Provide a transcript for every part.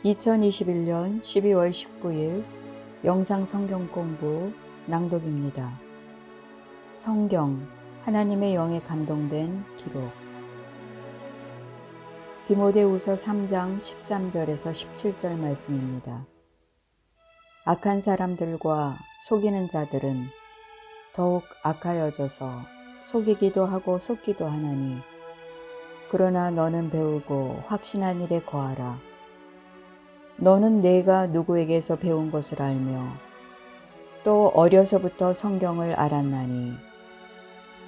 2021년 12월 19일 영상 성경 공부 낭독입니다. 성경, 하나님의 영에 감동된 기록. 디모데후서 3장 13절에서 17절 말씀입니다. 악한 사람들과 속이는 자들은 더욱 악하여져서 속이기도 하고 속기도 하나니, 그러나 너는 배우고 확신한 일에 거하라. 너는 내가 누구에게서 배운 것을 알며 또 어려서부터 성경을 알았나니,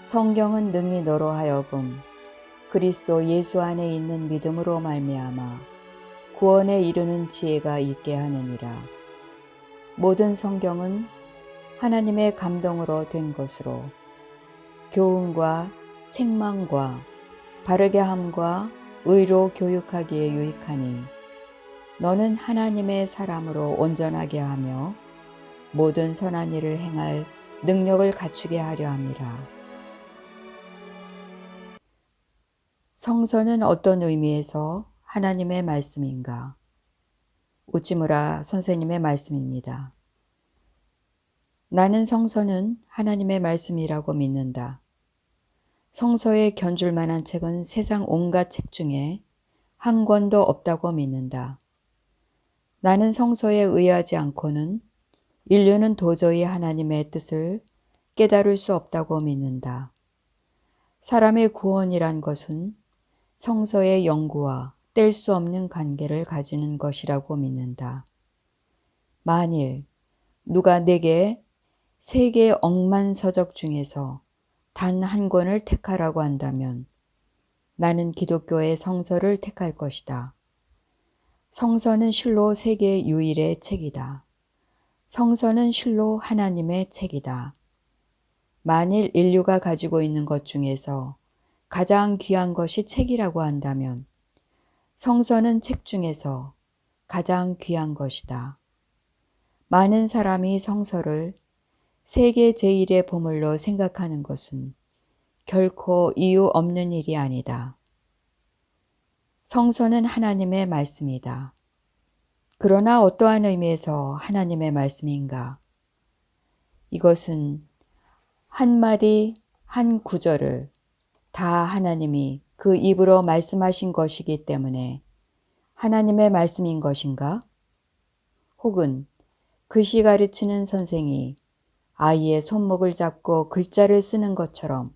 성경은 능히 너로 하여금 그리스도 예수 안에 있는 믿음으로 말미암아 구원에 이르는 지혜가 있게 하느니라. 모든 성경은 하나님의 감동으로 된 것으로 교훈과 책망과 바르게 함과 의로 교육하기에 유익하니, 너는 하나님의 사람으로 온전하게 하며 모든 선한 일을 행할 능력을 갖추게 하려 함이라. 성서는 어떤 의미에서 하나님의 말씀인가? 우찌무라 선생님의 말씀입니다. 나는 성서는 하나님의 말씀이라고 믿는다. 성서에 견줄 만한 책은 세상 온갖 책 중에 한 권도 없다고 믿는다. 나는 성서에 의하지 않고는 인류는 도저히 하나님의 뜻을 깨달을 수 없다고 믿는다. 사람의 구원이란 것은 성서의 연구와 뗄 수 없는 관계를 가지는 것이라고 믿는다. 만일 누가 내게 세계 억만 서적 중에서 단 한 권을 택하라고 한다면 나는 기독교의 성서를 택할 것이다. 성서는 실로 세계 유일의 책이다. 성서는 실로 하나님의 책이다. 만일 인류가 가지고 있는 것 중에서 가장 귀한 것이 책이라고 한다면 성서는 책 중에서 가장 귀한 것이다. 많은 사람이 성서를 세계 제1의 보물로 생각하는 것은 결코 이유 없는 일이 아니다. 성서는 하나님의 말씀이다. 그러나 어떠한 의미에서 하나님의 말씀인가? 이것은 한마디 한 구절을 다 하나님이 그 입으로 말씀하신 것이기 때문에 하나님의 말씀인 것인가? 혹은 글씨 가르치는 선생이 아이의 손목을 잡고 글자를 쓰는 것처럼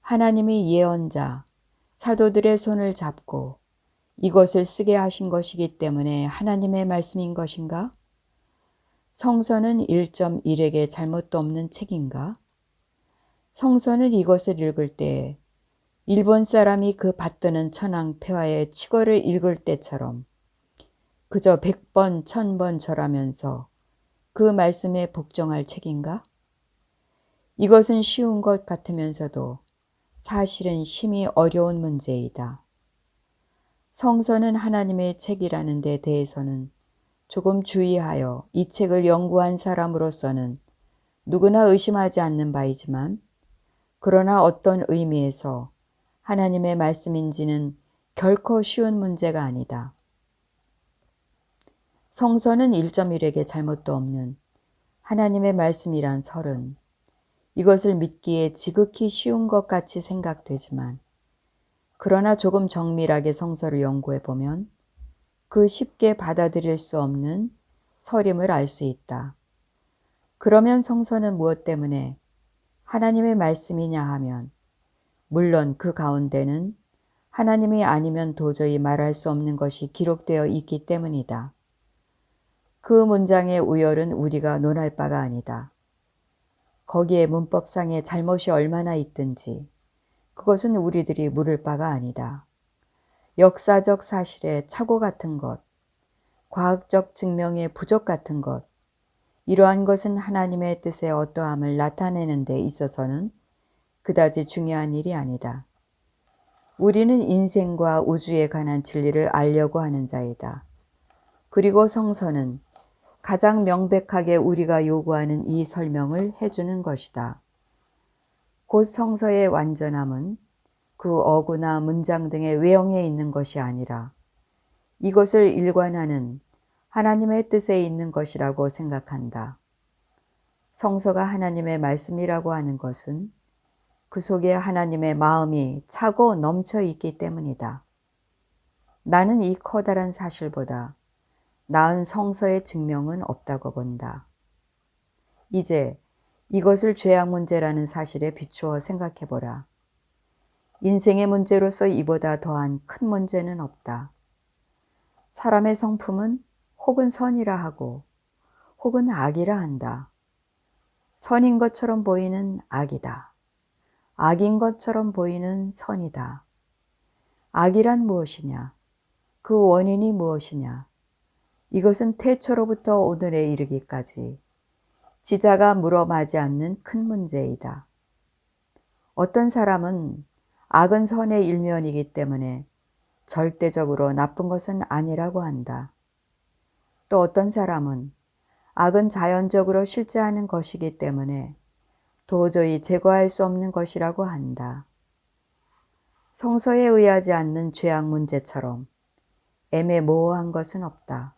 하나님이 예언자, 사도들의 손을 잡고 이것을 쓰게 하신 것이기 때문에 하나님의 말씀인 것인가? 성서는 1.1에게 잘못도 없는 책인가? 성서는 이것을 읽을 때 일본 사람이 그 받드는 천황폐하의 칙어를 읽을 때처럼 그저 100번, 1000번 절하면서 그 말씀에 복종할 책인가? 이것은 쉬운 것 같으면서도 사실은 심히 어려운 문제이다. 성서는 하나님의 책이라는 데 대해서는 조금 주의하여 이 책을 연구한 사람으로서는 누구나 의심하지 않는 바이지만, 그러나 어떤 의미에서 하나님의 말씀인지는 결코 쉬운 문제가 아니다. 성서는 1.1에게 잘못도 없는 하나님의 말씀이란 설은 이것을 믿기에 지극히 쉬운 것 같이 생각되지만, 그러나 조금 정밀하게 성서를 연구해 보면 그 쉽게 받아들일 수 없는 설임을 알 수 있다. 그러면 성서는 무엇 때문에 하나님의 말씀이냐 하면, 물론 그 가운데는 하나님이 아니면 도저히 말할 수 없는 것이 기록되어 있기 때문이다. 그 문장의 우열은 우리가 논할 바가 아니다. 거기에 문법상의 잘못이 얼마나 있든지 그것은 우리들이 물을 바가 아니다. 역사적 사실의 착오 같은 것, 과학적 증명의 부족 같은 것, 이러한 것은 하나님의 뜻의 어떠함을 나타내는 데 있어서는 그다지 중요한 일이 아니다. 우리는 인생과 우주에 관한 진리를 알려고 하는 자이다. 그리고 성서는 가장 명백하게 우리가 요구하는 이 설명을 해주는 것이다. 곧 성서의 완전함은 그 어구나 문장 등의 외형에 있는 것이 아니라 이것을 일관하는 하나님의 뜻에 있는 것이라고 생각한다. 성서가 하나님의 말씀이라고 하는 것은 그 속에 하나님의 마음이 차고 넘쳐 있기 때문이다. 나는 이 커다란 사실보다 나은 성서의 증명은 없다고 본다. 이제 이것을 죄악 문제라는 사실에 비추어 생각해보라. 인생의 문제로서 이보다 더한 큰 문제는 없다. 사람의 성품은 혹은 선이라 하고 혹은 악이라 한다. 선인 것처럼 보이는 악이다. 악인 것처럼 보이는 선이다. 악이란 무엇이냐? 그 원인이 무엇이냐? 이것은 태초로부터 오늘에 이르기까지 지자가 물어마지 않는 큰 문제이다. 어떤 사람은 악은 선의 일면이기 때문에 절대적으로 나쁜 것은 아니라고 한다. 또 어떤 사람은 악은 자연적으로 실제하는 것이기 때문에 도저히 제거할 수 없는 것이라고 한다. 성서에 의하지 않는 죄악 문제처럼 애매모호한 것은 없다.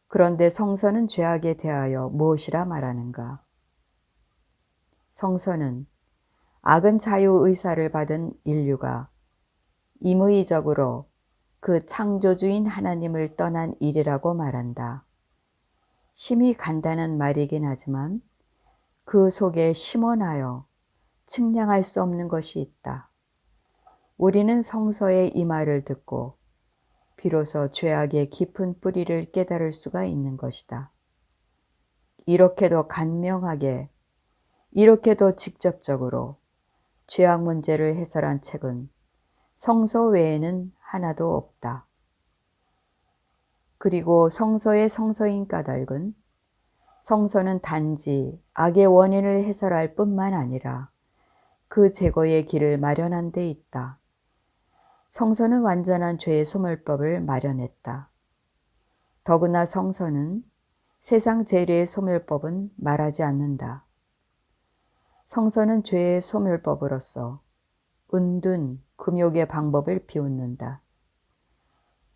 그런데 성서는 죄악에 대하여 무엇이라 말하는가? 성서는 악은 자유의사를 받은 인류가 임의적으로 그 창조주인 하나님을 떠난 일이라고 말한다. 심히 간단한 말이긴 하지만 그 속에 심원하여 측량할 수 없는 것이 있다. 우리는 성서의 이 말을 듣고 비로소 죄악의 깊은 뿌리를 깨달을 수가 있는 것이다. 이렇게도 간명하게, 이렇게도 직접적으로 죄악 문제를 해설한 책은 성서 외에는 하나도 없다. 그리고 성서의 성서인 까닭은 성서는 단지 악의 원인을 해설할 뿐만 아니라 그 제거의 길을 마련한 데 있다. 성서는 완전한 죄의 소멸법을 마련했다. 더구나 성서는 세상 재래의 소멸법은 말하지 않는다. 성서는 죄의 소멸법으로서 은둔, 금욕의 방법을 비웃는다.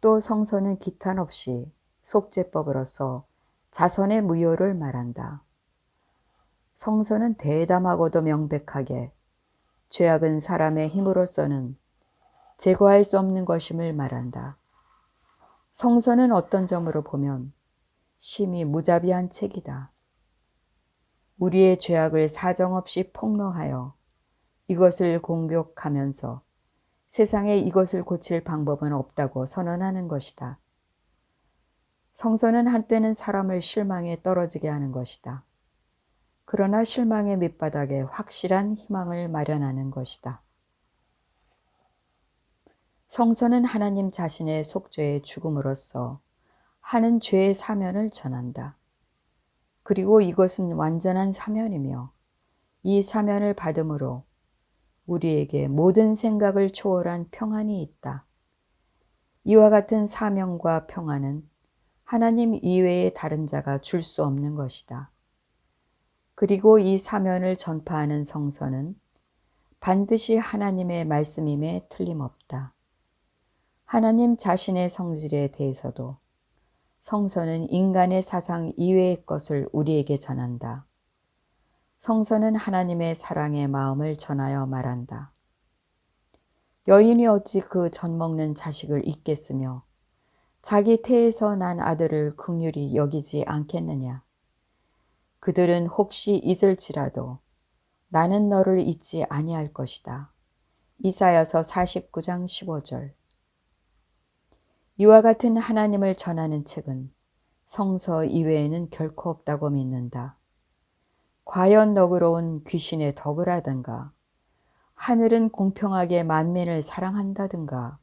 또 성서는 기탄 없이 속죄법으로서 자선의 무효를 말한다. 성서는 대담하고도 명백하게 죄악은 사람의 힘으로서는 제거할 수 없는 것임을 말한다. 성서는 어떤 점으로 보면 심히 무자비한 책이다. 우리의 죄악을 사정없이 폭로하여 이것을 공격하면서 세상에 이것을 고칠 방법은 없다고 선언하는 것이다. 성서는 한때는 사람을 실망에 떨어지게 하는 것이다. 그러나 실망의 밑바닥에 확실한 희망을 마련하는 것이다. 성서는 하나님 자신의 속죄의 죽음으로써 하는 죄의 사면을 전한다. 그리고 이것은 완전한 사면이며 이 사면을 받음으로 우리에게 모든 생각을 초월한 평안이 있다. 이와 같은 사명과 평안은 하나님 이외의 다른 자가 줄 수 없는 것이다. 그리고 이 사면을 전파하는 성서는 반드시 하나님의 말씀임에 틀림없다. 하나님 자신의 성질에 대해서도 성서는 인간의 사상 이외의 것을 우리에게 전한다. 성서는 하나님의 사랑의 마음을 전하여 말한다. 여인이 어찌 그 젖먹는 자식을 잊겠으며 자기 태에서 난 아들을 긍휼히 여기지 않겠느냐. 그들은 혹시 잊을지라도 나는 너를 잊지 아니할 것이다. 이사야서 49장 15절. 이와 같은 하나님을 전하는 책은 성서 이외에는 결코 없다고 믿는다. 과연 너그러운 귀신의 덕을 하든가 하늘은 공평하게 만민을 사랑한다든가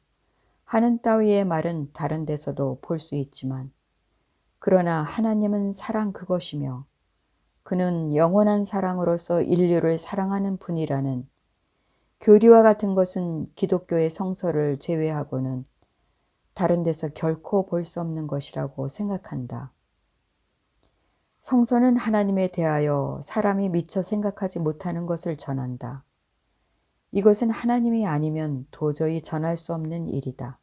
하는 따위의 말은 다른 데서도 볼 수 있지만 그러나 하나님은 사랑 그것이며 그는 영원한 사랑으로서 인류를 사랑하는 분이라는 교리와 같은 것은 기독교의 성서를 제외하고는 다른 데서 결코 볼 수 없는 것이라고 생각한다. 성서는 하나님에 대하여 사람이 미처 생각하지 못하는 것을 전한다. 이것은 하나님이 아니면 도저히 전할 수 없는 일이다.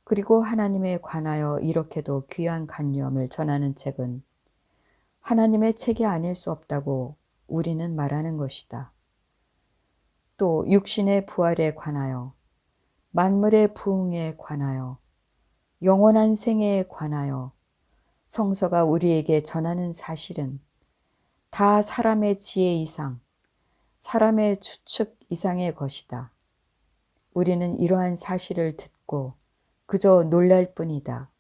그리고 하나님에 관하여 이렇게도 귀한 관념을 전하는 책은 하나님의 책이 아닐 수 없다고 우리는 말하는 것이다. 또 육신의 부활에 관하여, 만물의 부흥에 관하여, 영원한 생애에 관하여 성서가 우리에게 전하는 사실은 다 사람의 지혜 이상, 사람의 추측 이상의 것이다. 우리는 이러한 사실을 듣고 그저 놀랄 뿐이다.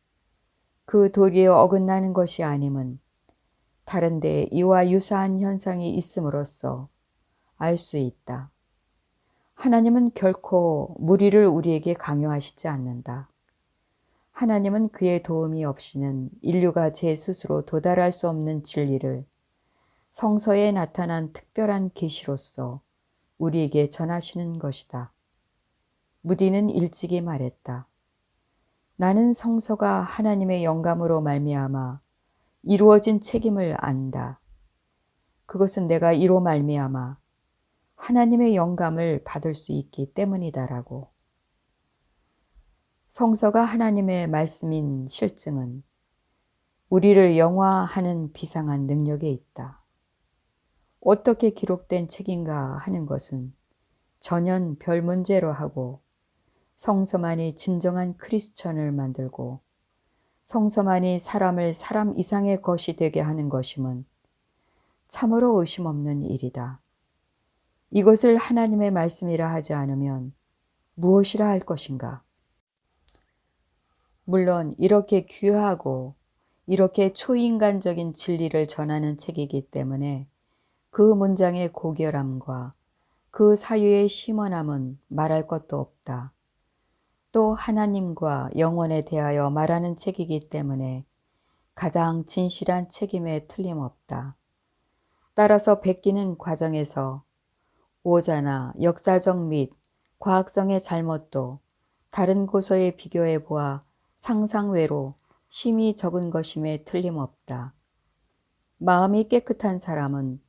그 도리에 어긋나는 것이 아님은 다른 데 이와 유사한 현상이 있음으로써 알 수 있다. 하나님은 결코 무리를 우리에게 강요하시지 않는다. 하나님은 그의 도움이 없이는 인류가 제 스스로 도달할 수 없는 진리를 성서에 나타난 특별한 계시로서 우리에게 전하시는 것이다. 무디는 일찍이 말했다. 나는 성서가 하나님의 영감으로 말미암아 이루어진 책임을 안다. 그것은 내가 이로 말미암아 하나님의 영감을 받을 수 있기 때문이다라고. 성서가 하나님의 말씀인 실증은 우리를 영화하는 비상한 능력에 있다. 어떻게 기록된 책인가 하는 것은 전혀 별 문제로 하고 성서만이 진정한 크리스천을 만들고 성서만이 사람을 사람 이상의 것이 되게 하는 것임은 참으로 의심 없는 일이다. 이것을 하나님의 말씀이라 하지 않으면 무엇이라 할 것인가? 물론 이렇게 귀하고 이렇게 초인간적인 진리를 전하는 책이기 때문에 그 문장의 고결함과 그 사유의 심원함은 말할 것도 없다. 또 하나님과 영혼에 대하여 말하는 책이기 때문에 가장 진실한 책임에 틀림없다. 따라서 베끼는 과정에서 오자나 역사적 및 과학성의 잘못도 다른 고서에 비교해 보아 상상외로 심히 적은 것임에 틀림없다. 마음이 깨끗한 사람은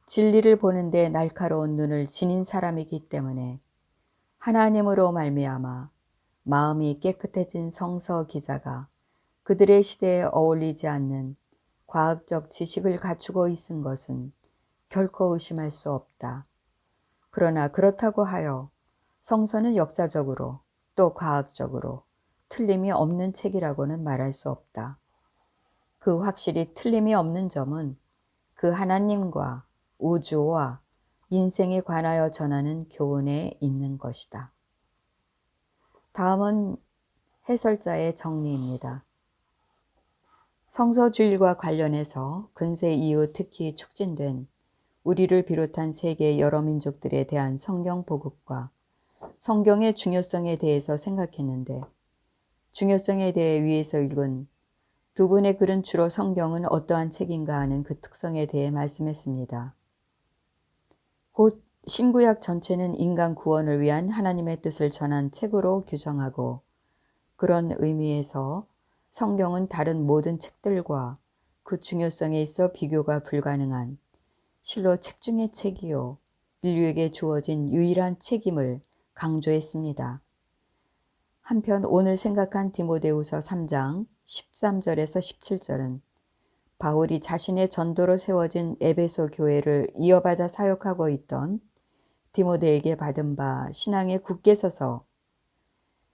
진리를 보는데 날카로운 눈을 지닌 사람이기 때문에 하나님으로 말미암아 마음이 깨끗해진 성서 기자가 그들의 시대에 어울리지 않는 과학적 지식을 갖추고 있은 것은 결코 의심할 수 없다. 그러나 그렇다고 하여 성서는 역사적으로 또 과학적으로 틀림이 없는 책이라고는 말할 수 없다. 그 확실히 틀림이 없는 점은 그 하나님과 우주와 인생에 관하여 전하는 교훈에 있는 것이다. 다음은 해설자의 정리입니다. 성서주일과 관련해서 근세 이후 특히 촉진된 우리를 비롯한 세계 여러 민족들에 대한 성경 보급과 성경의 중요성에 대해서 생각했는데 중요성에 대해 위에서 읽은 두 분의 글은 주로 성경은 어떠한 책인가 하는 그 특성에 대해 말씀했습니다. 곧 신구약 전체는 인간 구원을 위한 하나님의 뜻을 전한 책으로 규정하고 그런 의미에서 성경은 다른 모든 책들과 그 중요성에 있어 비교가 불가능한 실로 책 중의 책이요 인류에게 주어진 유일한 책임을 강조했습니다. 한편 오늘 생각한 디모데후서 3장 13절에서 17절은 바울이 자신의 전도로 세워진 에베소 교회를 이어받아 사역하고 있던 디모데에게 받은 바 신앙에 굳게 서서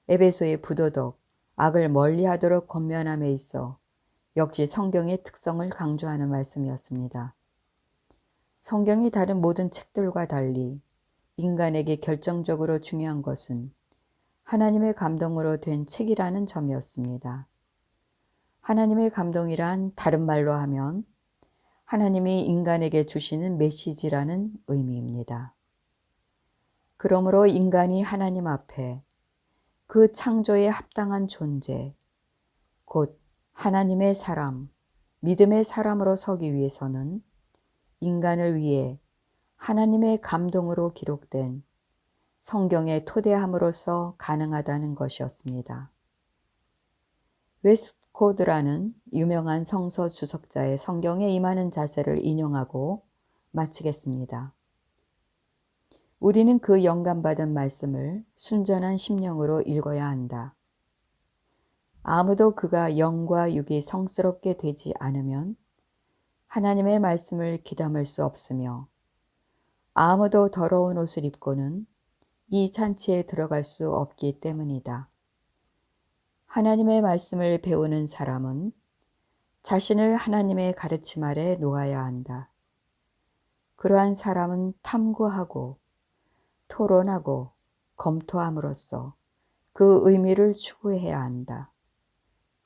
에베소의 부도덕, 악을 멀리하도록 권면함에 있어 역시 성경의 특성을 강조하는 말씀이었습니다. 성경이 다른 모든 책들과 달리 인간에게 결정적으로 중요한 것은 하나님의 감동으로 된 책이라는 점이었습니다. 하나님의 감동이란 다른 말로 하면 하나님이 인간에게 주시는 메시지라는 의미입니다. 그러므로 인간이 하나님 앞에 그 창조에 합당한 존재, 곧 하나님의 사람, 믿음의 사람으로 서기 위해서는 인간을 위해 하나님의 감동으로 기록된 성경의 토대함으로써 가능하다는 것이었습니다. 웨스트코드라는 유명한 성서 주석자의 성경에 임하는 자세를 인용하고 마치겠습니다. 우리는 그 영감받은 말씀을 순전한 심령으로 읽어야 한다. 아무도 그가 영과 육이 성스럽게 되지 않으면 하나님의 말씀을 귀담을 수 없으며 아무도 더러운 옷을 입고는 이 잔치에 들어갈 수 없기 때문이다. 하나님의 말씀을 배우는 사람은 자신을 하나님의 가르침 아래 놓아야 한다. 그러한 사람은 탐구하고 토론하고 검토함으로써 그 의미를 추구해야 한다.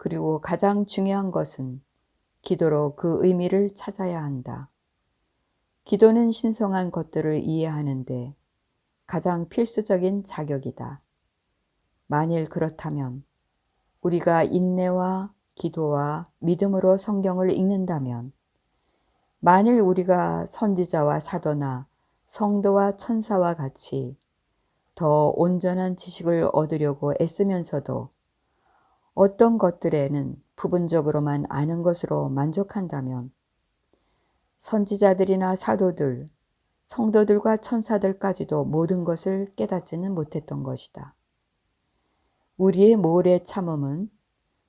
그리고 가장 중요한 것은 기도로 그 의미를 찾아야 한다. 기도는 신성한 것들을 이해하는데 가장 필수적인 자격이다. 만일 그렇다면 우리가 인내와 기도와 믿음으로 성경을 읽는다면, 만일 우리가 선지자와 사도나 성도와 천사와 같이 더 온전한 지식을 얻으려고 애쓰면서도 어떤 것들에는 부분적으로만 아는 것으로 만족한다면 선지자들이나 사도들, 성도들과 천사들까지도 모든 것을 깨닫지는 못했던 것이다. 우리의 모래 참음은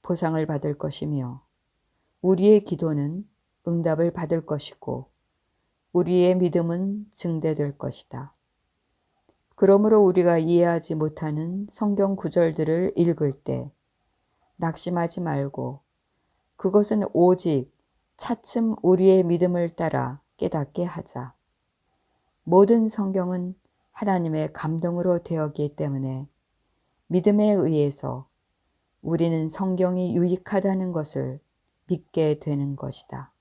보상을 받을 것이며 우리의 기도는 응답을 받을 것이고 우리의 믿음은 증대될 것이다. 그러므로 우리가 이해하지 못하는 성경 구절들을 읽을 때 낙심하지 말고 그것은 오직 차츰 우리의 믿음을 따라 깨닫게 하자. 모든 성경은 하나님의 감동으로 되었기 때문에 믿음에 의해서 우리는 성경이 유익하다는 것을 믿게 되는 것이다.